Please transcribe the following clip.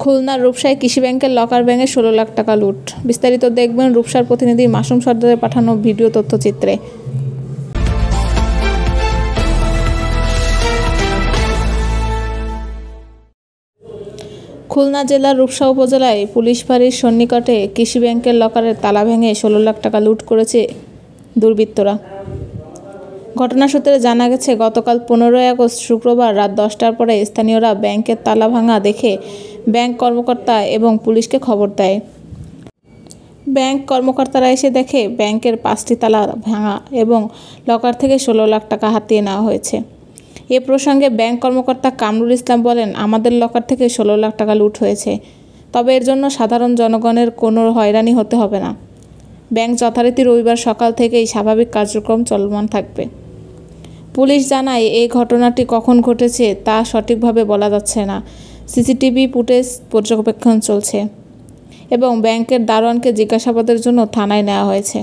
খুলনার রূপসায় কৃষি ব্যাংকের লকার ভেঙে 16 লাখ টাকা লুট। বিস্তারিত দেখবেন রূপসার প্রতিনিধি মাসুম সর্দারের পাঠানো ভিডিও তথ্যচিত্রে। খুলনা জেলার রূপসা উপজেলায় পুলিশ ফাঁড়ির সন্নিকটে কৃষি ব্যাংকের লকারের তালা ভেঙে 16 লাখ টাকা লুট করেছে দুর্বৃত্তরা। ঘটনা সূত্রে জানা গেছে, গতকাল 15 আগস্ট শুক্রবার রাত 10টার পরে স্থানীয়রা ব্যাংকের তালা ভাঙা দেখে ব্যাংক কর্মকর্তা এবং পুলিশকে খবর দেয়। ব্যাংক কর্মকর্তারা এসে দেখে ব্যাংকের 5টি তালা ভাঙা এবং লকার থেকে 16 লাখ টাকা হাতিয়ে নেওয়া হয়েছে। এ প্রসঙ্গে ব্যাংক কর্মকর্তা কামরুল ইসলাম বলেন, আমাদের লকার থেকে 16 লাখ টাকা লুট হয়েছে, তবে এর জন্য সাধারণ জনগণের কোনো হয়রানি হতে হবে না। ব্যাংক যথারীতি রবিবার সকাল থেকেই স্বাভাবিক কার্যক্রম চলমান থাকবে। পুলিশ জানায়, এই ঘটনাটি কখন ঘটেছে তা সঠিকভাবে বলা যাচ্ছে না। সিসিটিভি ফুটেজ পর্যবেক্ষণ চলছে এবং ব্যাংকের দারোয়ানকে জিজ্ঞাসাবাদের জন্য থানায় নেওয়া হয়েছে।